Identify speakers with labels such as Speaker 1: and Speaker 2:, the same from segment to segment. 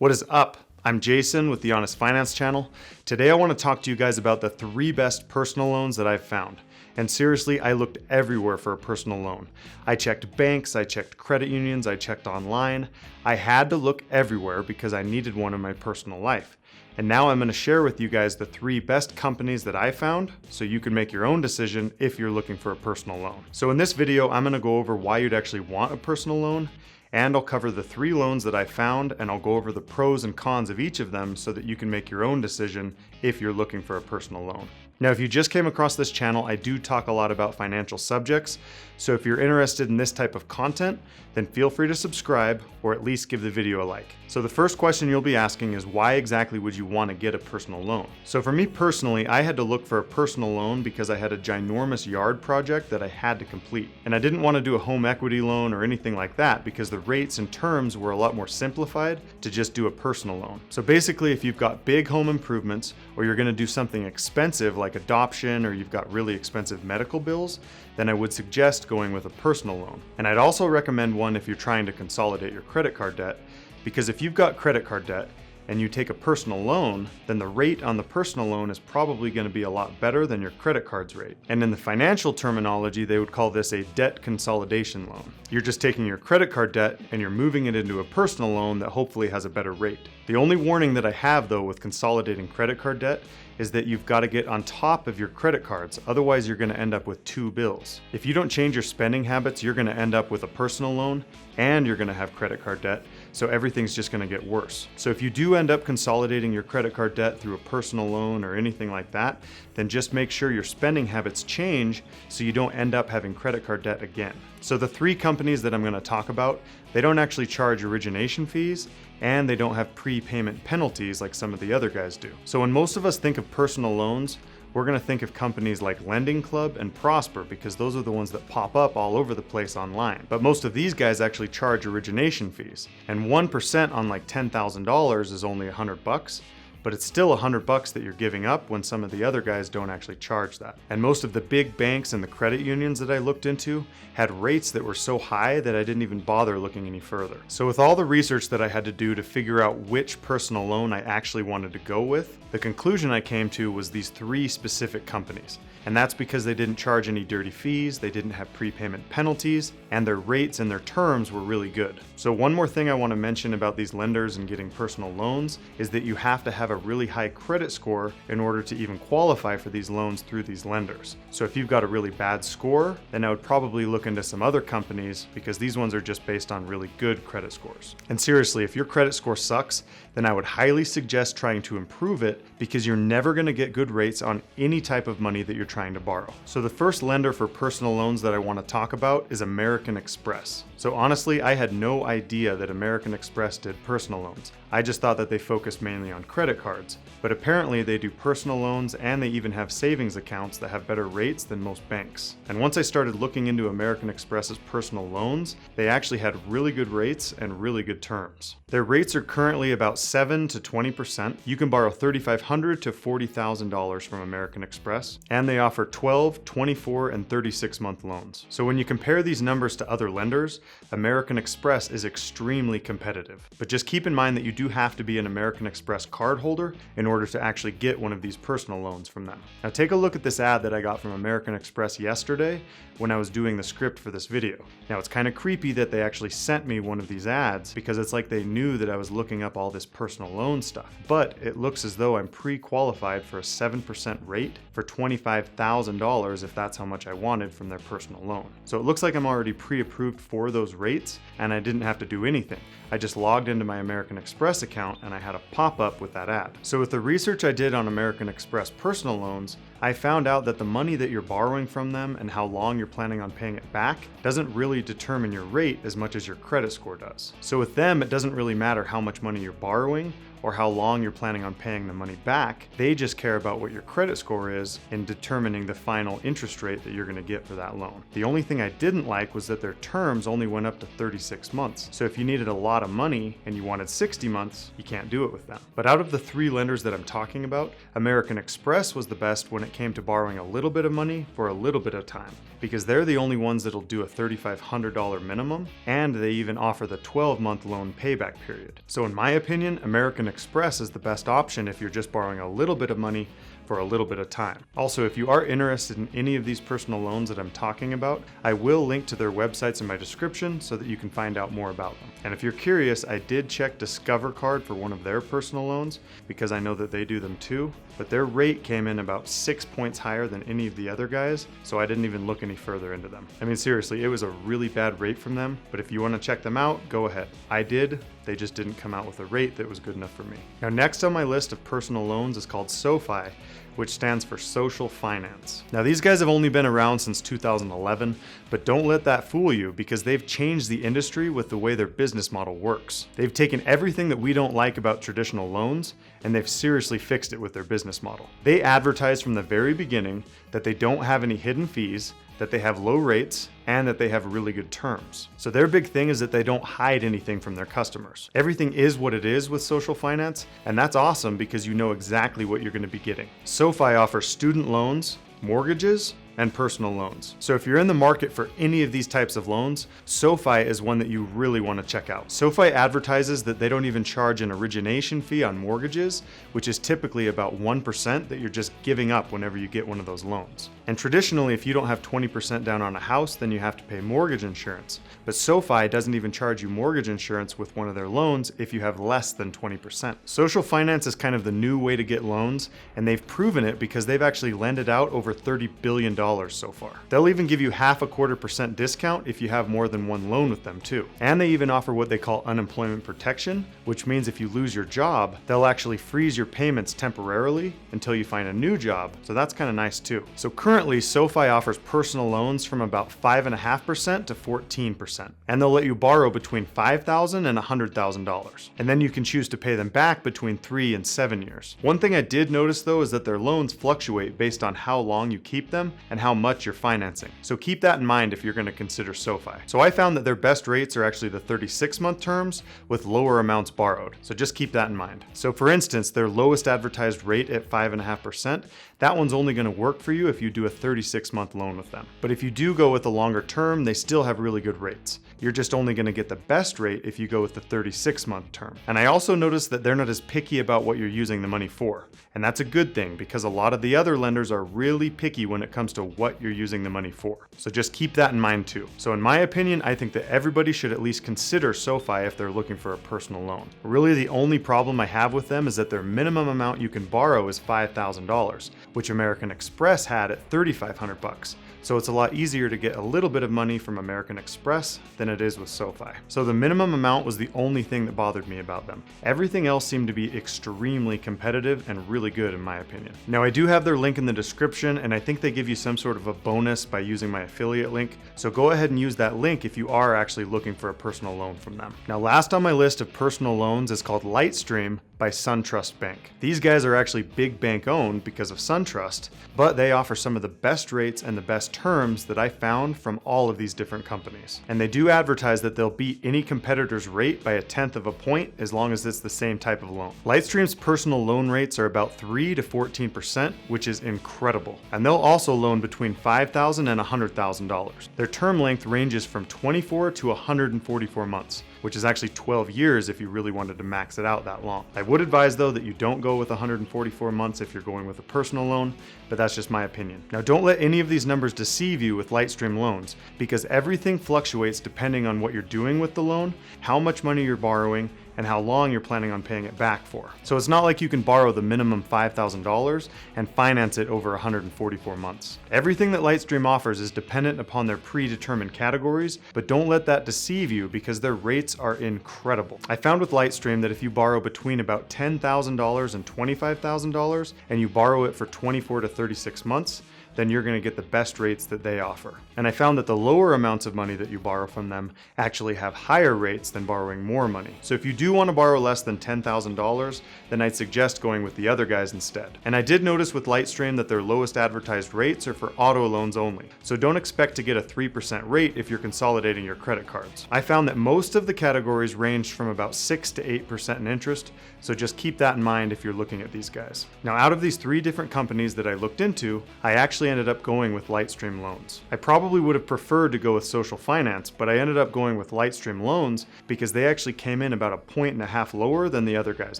Speaker 1: What is up? I'm Jason with the Honest Finance Channel. Today I want to talk to you guys about the 3 best personal loans that I've found. And seriously, I looked everywhere for a personal loan. I checked banks, I checked credit unions, I checked online. I had to look everywhere because I needed one in my personal life. And now I'm going to share with you guys the 3 best companies that I found so you can make your own decision if you're looking for a personal loan. So in this video, I'm going to go over why you'd actually want a personal loan, and I'll cover the 3 loans that I found, and I'll go over the pros and cons of each of them so that you can make your own decision if you're looking for a personal loan. Now, if you just came across this channel, I do talk a lot about financial subjects, so if you're interested in this type of content, then feel free to subscribe or at least give the video a like. So the first question you'll be asking is, why exactly would you want to get a personal loan? So for me personally, I had to look for a personal loan because I had a ginormous yard project that I had to complete. And I didn't want to do a home equity loan or anything like that because the rates and terms were a lot more simplified to just do a personal loan. So basically, if you've got big home improvements or you're going to do something expensive like adoption, or you've got really expensive medical bills, then I would suggest going with a personal loan. And I'd also recommend one if you're trying to consolidate your credit card debt, because if you've got credit card debt and you take a personal loan, then the rate on the personal loan is probably going to be a lot better than your credit card's rate. And in the financial terminology, they would call this a debt consolidation loan. You're just taking your credit card debt and you're moving it into a personal loan that hopefully has a better rate. The only warning that I have though with consolidating credit card debt is that you've got to get on top of your credit cards, otherwise you're going to end up with 2 bills. If you don't change your spending habits, you're going to end up with a personal loan and you're going to have credit card debt, so everything's just going to get worse. So if you do end up consolidating your credit card debt through a personal loan or anything like that, then just make sure your spending habits change so you don't end up having credit card debt again. So the 3 companies that I'm going to talk about, they don't actually charge origination fees, and they don't have prepayment penalties like some of the other guys do. So when most of us think of personal loans, we're going to think of companies like Lending Club and Prosper because those are the ones that pop up all over the place online. But most of these guys actually charge origination fees, and 1% on like $10,000 is only $100. But it's still $100 that you're giving up when some of the other guys don't actually charge that. And most of the big banks and the credit unions that I looked into had rates that were so high that I didn't even bother looking any further. So with all the research that I had to do to figure out which personal loan I actually wanted to go with, the conclusion I came to was these 3 specific companies. And that's because they didn't charge any dirty fees, they didn't have prepayment penalties, and their rates and their terms were really good. So one more thing I want to mention about these lenders and getting personal loans is that you have to have a really high credit score in order to even qualify for these loans through these lenders. So if you've got a really bad score, then I would probably look into some other companies because these ones are just based on really good credit scores. And seriously, if your credit score sucks, then I would highly suggest trying to improve it because you're never going to get good rates on any type of money that you're trying to borrow. So the first lender for personal loans that I want to talk about is American Express. So honestly, I had no idea that American Express did personal loans. I just thought that they focused mainly on credit cards, but apparently they do personal loans and they even have savings accounts that have better rates than most banks. And once I started looking into American Express's personal loans, they actually had really good rates and really good terms. Their rates are currently about 7 to 20%. You can borrow $3,500 to $40,000 from American Express, and they offer 12, 24, and 36-month loans. So when you compare these numbers to other lenders, American Express is extremely competitive. But just keep in mind that you do have to be an American Express card holder in order to actually get one of these personal loans from them. Now take a look at this ad that I got from American Express yesterday when I was doing the script for this video. Now it's kind of creepy that they actually sent me one of these ads because it's like they knew that I was looking up all this personal loan stuff. But it looks as though I'm pre-qualified for a 7% rate for $25,000 if that's how much I wanted from their personal loan. So it looks like I'm already pre-approved for those rates and I didn't have to do anything. I just logged into my American Express account and I had a pop-up with that ad. So with the research I did on American Express personal loans, I found out that the money that you're borrowing from them and how long you're planning on paying it back doesn't really determine your rate as much as your credit score does. So with them, it doesn't really matter how much money you're borrowing or how long you're planning on paying the money back. They just care about what your credit score is in determining the final interest rate that you're going to get for that loan. The only thing I didn't like was that their terms only went up to 36 months. So if you needed a lot of money and you wanted 60 months, you can't do it with them. But out of the three lenders that I'm talking about, American Express was the best when it came to borrowing a little bit of money for a little bit of time, because they're the only ones that'll do a $3,500 minimum, and they even offer the 12-month loan payback period. So in my opinion, American Express is the best option if you're just borrowing a little bit of money for a little bit of time. Also, if you are interested in any of these personal loans that I'm talking about, I will link to their websites in my description so that you can find out more about them. And if you're curious, I did check Discover Card for one of their personal loans because I know that they do them too, but their rate came in about 6 points higher than any of the other guys, so I didn't even look any further into them. I mean, seriously, it was a really bad rate from them, but if you want to check them out, go ahead. I did. They just didn't come out with a rate that was good enough for me. Now, next on my list of personal loans is called SoFi, which stands for Social Finance. Now, these guys have only been around since 2011, but don't let that fool you because they've changed the industry with the way their business model works. They've taken everything that we don't like about traditional loans and they've seriously fixed it with their business model. They advertise from the very beginning that they don't have any hidden fees, that they have low rates, and that they have really good terms. So their big thing is that they don't hide anything from their customers. Everything is what it is with Social Finance, and that's awesome because you know exactly what you're going to be getting. SoFi offers student loans, mortgages, and personal loans. So if you're in the market for any of these types of loans, SoFi is one that you really want to check out. SoFi advertises that they don't even charge an origination fee on mortgages, which is typically about 1% that you're just giving up whenever you get one of those loans. And traditionally, if you don't have 20% down on a house, then you have to pay mortgage insurance. But SoFi doesn't even charge you mortgage insurance with one of their loans if you have less than 20%. Social Finance is kind of the new way to get loans, and they've proven it because they've actually lended out over $30 billion so far. They'll even give you 0.25% discount if you have more than one loan with them too. And they even offer what they call unemployment protection, which means if you lose your job, they'll actually freeze your payments temporarily until you find a new job. So that's kind of nice too. So currently, SoFi offers personal loans from about 5.5% to 14%. And they'll let you borrow between $5,000 and $100,000. And then you can choose to pay them back between 3 and 7 years. One thing I did notice though is that their loans fluctuate based on how long you keep them and how much you're financing. So keep that in mind if you're going to consider SoFi. So I found that their best rates are actually the 36-month terms with lower amounts borrowed. So just keep that in mind. So for instance, their lowest advertised rate at 5.5%, that one's only going to work for you if you do a 36-month loan with them. But if you do go with a longer term, they still have really good rates. You're just only going to get the best rate if you go with the 36-month term. And I also noticed that they're not as picky about what you're using the money for. And that's a good thing because a lot of the other lenders are really picky when it comes to what you're using the money for. So just keep that in mind too. So in my opinion, I think that everybody should at least consider SoFi if they're looking for a personal loan. Really, the only problem I have with them is that their minimum amount you can borrow is $5,000, which American Express had at $3,500. So it's a lot easier to get a little bit of money from American Express than it is with SoFi. So the minimum amount was the only thing that bothered me about them. Everything else seemed to be extremely competitive and really good in my opinion. Now I do have their link in the description and I think they give you some sort of a bonus by using my affiliate link. So go ahead and use that link if you are actually looking for a personal loan from them. Now last on my list of personal loans is called Lightstream by SunTrust Bank. These guys are actually big bank owned because of SunTrust, but they offer some of the best rates and the best terms that I found from all of these different companies. And they do advertise that they'll beat any competitor's rate by 1/10 of a point as long as it's the same type of loan. Lightstream's personal loan rates are about 3 to 14%, which is incredible. And they'll also loan between $5,000 and $100,000. Their term length ranges from 24 to 144 months, which is actually 12 years if you really wanted to max it out that long. I would advise though that you don't go with 144 months if you're going with a personal loan, but that's just my opinion. Now don't let any of these numbers deceive you with Lightstream loans because everything fluctuates depending on what you're doing with the loan, how much money you're borrowing, and how long you're planning on paying it back for. So it's not like you can borrow the minimum $5,000 and finance it over 144 months. Everything that Lightstream offers is dependent upon their predetermined categories, but don't let that deceive you because their rates are incredible. I found with Lightstream that if you borrow between about $10,000 and $25,000 and you borrow it for 24 to 36 months, then you're going to get the best rates that they offer. And I found that the lower amounts of money that you borrow from them actually have higher rates than borrowing more money. So if you do want to borrow less than $10,000, then I'd suggest going with the other guys instead. And I did notice with Lightstream that their lowest advertised rates are for auto loans only. So don't expect to get a 3% rate if you're consolidating your credit cards. I found that most of the categories ranged from about 6 to 8% in interest, so just keep that in mind if you're looking at these guys. Now, out of these 3 different companies that I looked into, I actually ended up going with Lightstream Loans. I probably would have preferred to go with Social Finance, but I ended up going with Lightstream Loans because they actually came in about 1.5 points lower than the other guys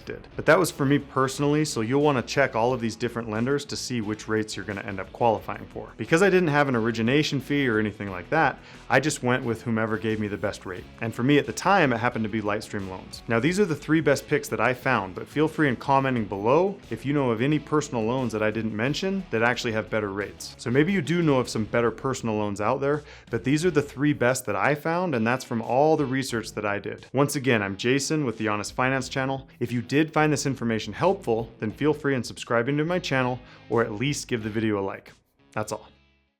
Speaker 1: did. But that was for me personally, so you'll want to check all of these different lenders to see which rates you're going to end up qualifying for. Because I didn't have an origination fee or anything like that, I just went with whomever gave me the best rate. And for me at the time, it happened to be Lightstream Loans. Now, these are the 3 best picks that I found, but feel free in commenting below if you know of any personal loans that I didn't mention that actually have better rates. So maybe you do know of some better personal loans out there, but these are the 3 best that I found, and that's from all the research that I did. Once again, I'm Jason with the Honest Finance channel. If you did find this information helpful, then feel free in subscribing to my channel, or at least give the video a like. That's all.